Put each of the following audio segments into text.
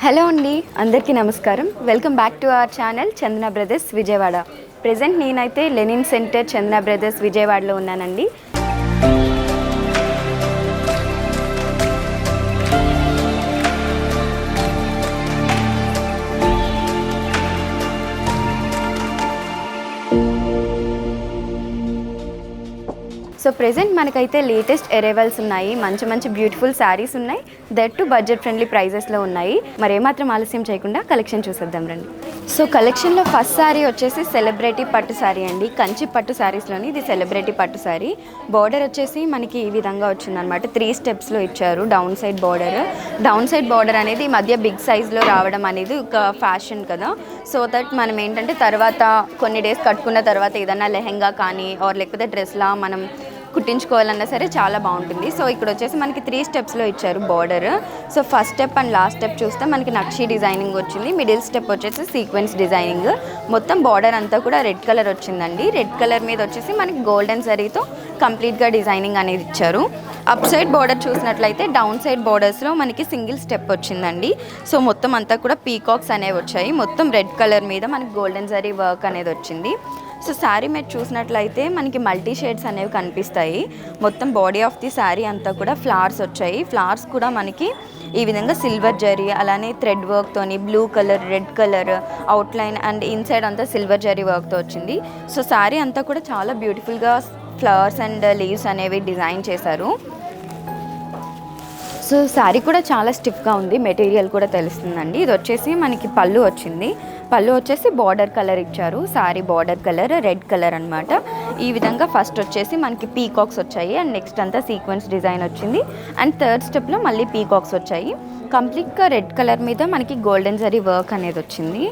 Hello అండి, అందరికీ నమస్కారం. Welcome back to our channel Chandana brothers Vijayawada. Present నేనైతే లెనిన్ సెంటర్ చందన బ్రదర్స్ విజయవాడలో ఉన్నానండి. సో ప్రెజెంట్ మనకైతే లేటెస్ట్ అరైవల్స్ ఉన్నాయి, మంచి మంచి బ్యూటిఫుల్ శారీస్ ఉన్నాయి, దట్ టు బడ్జెట్ ఫ్రెండ్లీ ప్రైజెస్లో ఉన్నాయి. మరి ఏమాత్రం ఆలస్యం చేయకుండా కలెక్షన్ చూసేద్దాం రండి. సో కలెక్షన్లో ఫస్ట్ శారీ వచ్చేసి సెలబ్రిటీ పట్టు శారీ అండి. కంచి పట్టు శారీస్లోని ఇది సెలబ్రిటీ పట్టు శారీ. బార్డర్ వచ్చేసి మనకి ఈ విధంగా వచ్చిందనమాట. 3 స్టెప్స్లో ఇచ్చారు డౌన్ సైడ్ బార్డర్ అనేది ఈ మధ్య బిగ్ సైజ్లో రావడం అనేది ఒక ఫ్యాషన్ కదా. సో దట్ మనం ఏంటంటే తర్వాత కొన్ని డేస్ కట్టుకున్న తర్వాత ఏదైనా లెహెంగా కానీ ఆర్ లేకపోతే డ్రెస్లా మనం కుట్టించుకోవాలన్నా సరే చాలా బాగుంటుంది. సో ఇక్కడ వచ్చేసి మనకి 3 స్టెప్స్లో ఇచ్చారు border. So first step and last step చూస్తే మనకి నక్షి డిజైనింగ్ వచ్చింది. మిడిల్ స్టెప్ వచ్చేసి సీక్వెన్స్ డిజైనింగ్. మొత్తం బార్డర్ అంతా కూడా రెడ్ కలర్ వచ్చిందండి. రెడ్ కలర్ మీద వచ్చేసి మనకి గోల్డెన్ జరీతో కంప్లీట్గా డిజైనింగ్ అనేది ఇచ్చారు. అప్ సైడ్ బార్డర్ చూసినట్లయితే డౌన్ సైడ్ బార్డర్స్లో మనకి సింగిల్ స్టెప్ వచ్చిందండి. సో మొత్తం అంతా కూడా పీకాక్స్ అనేవి వచ్చాయి. మొత్తం రెడ్ కలర్ మీద మనకి గోల్డెన్ జరీ వర్క్ అనేది వచ్చింది. సో శారీ మీద చూసినట్లయితే మనకి మల్టీ షేడ్స్ అనేవి కనిపిస్తాయి. మొత్తం బాడీ ఆఫ్ ది శారీ అంతా కూడా ఫ్లవర్స్ వచ్చాయి. ఫ్లవర్స్ కూడా మనకి ఈ విధంగా సిల్వర్ జరీ, అలానే థ్రెడ్ వర్క్తోని blue colour, red colour outline and inside అంతా సిల్వర్ జరీ వర్క్తో వచ్చింది. సో శారీ అంతా కూడా చాలా బ్యూటిఫుల్గా ఫ్లవర్స్ అండ్ లీవ్స్ అనేవి డిజైన్ చేశారు. సో శారీ కూడా చాలా స్టిఫ్గా ఉంది, మెటీరియల్ కూడా తెలుస్తుందండి. ఇది వచ్చేసి మనకి పళ్ళు వచ్చింది. పళ్ళు వచ్చేసి బార్డర్ కలర్ ఇచ్చారు. Sari border colour red colour అనమాట. ఈ విధంగా ఫస్ట్ వచ్చేసి మనకి పీకాక్స్ వచ్చాయి అండ్ నెక్స్ట్ అంతా సీక్వెన్స్ డిజైన్ వచ్చింది అండ్ థర్డ్ స్టెప్లో మళ్ళీ పీకాక్స్ వచ్చాయి. కంప్లీట్గా రెడ్ కలర్ మీద మనకి గోల్డెన్ జరీ వర్క్ అనేది వచ్చింది.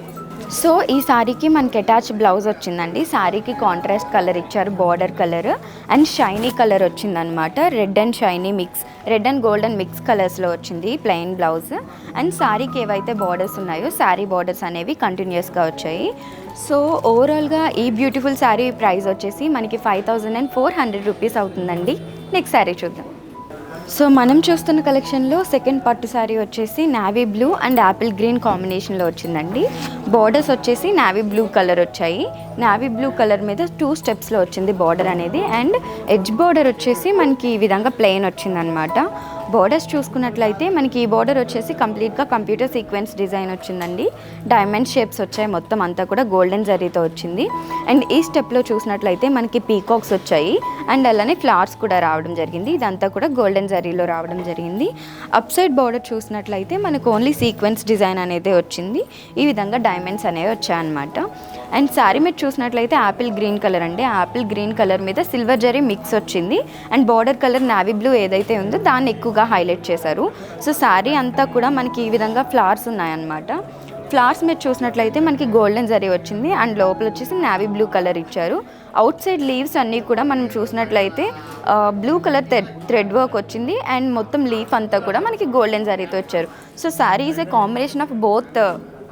సో ఈ శారీకి మనకి అటాచ్ బ్లౌజ్ వచ్చిందండి. శారీకి కాంట్రాస్ట్ కలర్ ఇచ్చారు, border colour and shiny colour వచ్చిందనమాట. Red and shiny mix, red and golden mix కలర్స్లో వచ్చింది ప్లెయిన్ బ్లౌజ్. అండ్ శారీకి ఏవైతే బార్డర్స్ ఉన్నాయో శారీ బార్డర్స్ అనేవి కంటిన్యూస్గా వచ్చాయి. సో ఓవరాల్గా ఈ బ్యూటిఫుల్ శారీ ప్రైస్ వచ్చేసి మనకి 5400 రూపీస్ అవుతుందండి. నెక్స్ట్ శారీ చూద్దాం. సో మనం చూస్తున్న కలెక్షన్లో సెకండ్ పట్టు శారీ వచ్చేసి navy blue and Apple green కాంబినేషన్లో వచ్చిందండి. బార్డర్స్ వచ్చేసి నావీ బ్లూ కలర్ వచ్చాయి. నావీ బ్లూ కలర్ మీద 2 స్టెప్స్లో వచ్చింది బార్డర్ అనేది అండ్ ఎడ్జ్ బార్డర్ వచ్చేసి మనకి ఈ విధంగా ప్లెయిన్ వచ్చిందనమాట. బార్డర్స్ చూసుకున్నట్లయితే మనకి ఈ బార్డర్ వచ్చేసి కంప్లీట్గా కంప్యూటర్ సీక్వెన్స్ డిజైన్ వచ్చిందండి. డైమండ్ షేప్స్ వచ్చాయి, మొత్తం అంతా కూడా గోల్డెన్ జరీతో వచ్చింది. అండ్ ఈ స్టెప్లో చూసినట్లయితే మనకి పీకాక్స్ వచ్చాయి అండ్ అలానే ఫ్లవర్స్ కూడా రావడం జరిగింది. ఇదంతా కూడా గోల్డెన్ జరీలో రావడం జరిగింది. అప్ సైడ్ బార్డర్ చూసినట్లయితే మనకు ఓన్లీ సీక్వెన్స్ డిజైన్ అనేది వచ్చింది. ఈ విధంగా డైమండ్స్ అనేవి వచ్చాయన్నమాట. అండ్ శారీ మీద చూసినట్లయితే యాపిల్ గ్రీన్ కలర్ అండి. యాపిల్ గ్రీన్ కలర్ మీద సిల్వర్ జరీ మిక్స్ వచ్చింది and border colour navy blue ఏదైతే ఉందో దాన్ని ఎక్కువగా హైలైట్ చేశారు. సో శారీ అంతా కూడా మనకి ఈ విధంగా ఫ్లవర్స్ ఉన్నాయన్నమాట. ఫ్లవర్స్ మీద చూసినట్లయితే మనకి గోల్డెన్ జరీ వచ్చింది అండ్ లోపల వచ్చేసి నావీ బ్లూ కలర్ ఇచ్చారు. అవుట్ సైడ్ లీవ్స్ అన్నీ కూడా మనం చూసినట్లయితే బ్లూ కలర్ థ్రెడ్ వర్క్ వచ్చింది అండ్ మొత్తం లీఫ్ అంతా కూడా మనకి గోల్డెన్ జరీతో ఇచ్చారు. So sari is a combination of both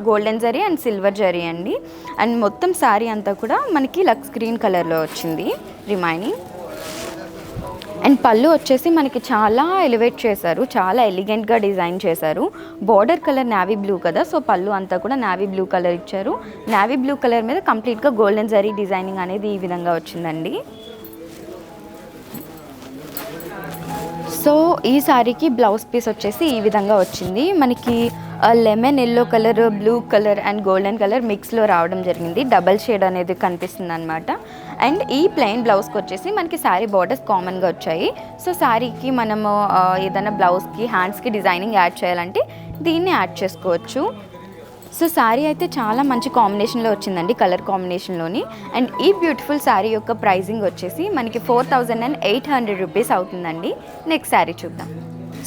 golden zari and silver zari అండి. అండ్ మొత్తం శారీ అంతా కూడా మనకి లక్స్ గ్రీన్ కలర్లో వచ్చింది రిమైనింగ్. అండ్ పళ్ళు వచ్చేసి మనకి చాలా ఎలివేట్ చేశారు, చాలా ఎలిగెంట్గా డిజైన్ చేశారు. బార్డర్ కలర్ నావీ బ్లూ కదా, సో పళ్ళు అంతా కూడా నావీ బ్లూ కలర్ ఇచ్చారు. నావీ బ్లూ కలర్ మీద కంప్లీట్గా గోల్డెన్ జరీ డిజైనింగ్ అనేది ఈ విధంగా వచ్చిందండి. సో ఈ శారీకి బ్లౌజ్ పీస్ వచ్చేసి ఈ విధంగా వచ్చింది. మనకి lemon yellow colour, blue colour and golden colour మిక్స్లో రావడం జరిగింది. డబల్ షేడ్ అనేది కనిపిస్తుంది అనమాట. అండ్ ఈ ప్లెయిన్ బ్లౌజ్కి వచ్చేసి మనకి శారీ బార్డర్స్ కామన్గా వచ్చాయి. సో శారీకి మనము ఏదైనా బ్లౌజ్కి హ్యాండ్స్కి డిజైనింగ్ యాడ్ చేయాలంటే దీన్ని యాడ్ చేసుకోవచ్చు. సో శారీ అయితే చాలా మంచి కాంబినేషన్లో వచ్చిందండి, కలర్ కాంబినేషన్లోని. అండ్ ఈ బ్యూటిఫుల్ శారీ యొక్క ప్రైజింగ్ వచ్చేసి మనకి 4800 రూపీస్ అవుతుందండి. నెక్స్ట్ శారీ చూద్దాం.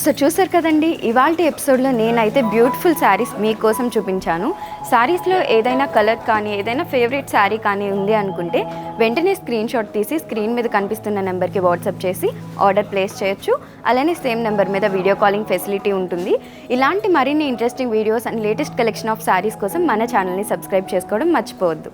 సో చూసారు కదండి, ఇవాల్టి ఎపిసోడ్లో నేనైతే బ్యూటిఫుల్ శారీస్ మీకోసం చూపించాను. శారీస్లో ఏదైనా కలర్ కానీ ఏదైనా ఫేవరెట్ శారీ కానీ ఉంది అనుకుంటే వెంటనే స్క్రీన్ షాట్ తీసి స్క్రీన్ మీద కనిపిస్తున్న నెంబర్కి వాట్సాప్ చేసి ఆర్డర్ ప్లేస్ చేయొచ్చు. అలానే సేమ్ నెంబర్ మీద వీడియో కాలింగ్ ఫెసిలిటీ ఉంటుంది. ఇలాంటి మరిన్ని interesting videos and latest collection of saris కోసం మన ఛానల్ని సబ్స్క్రైబ్ చేసుకోవడం మర్చిపోవద్దు.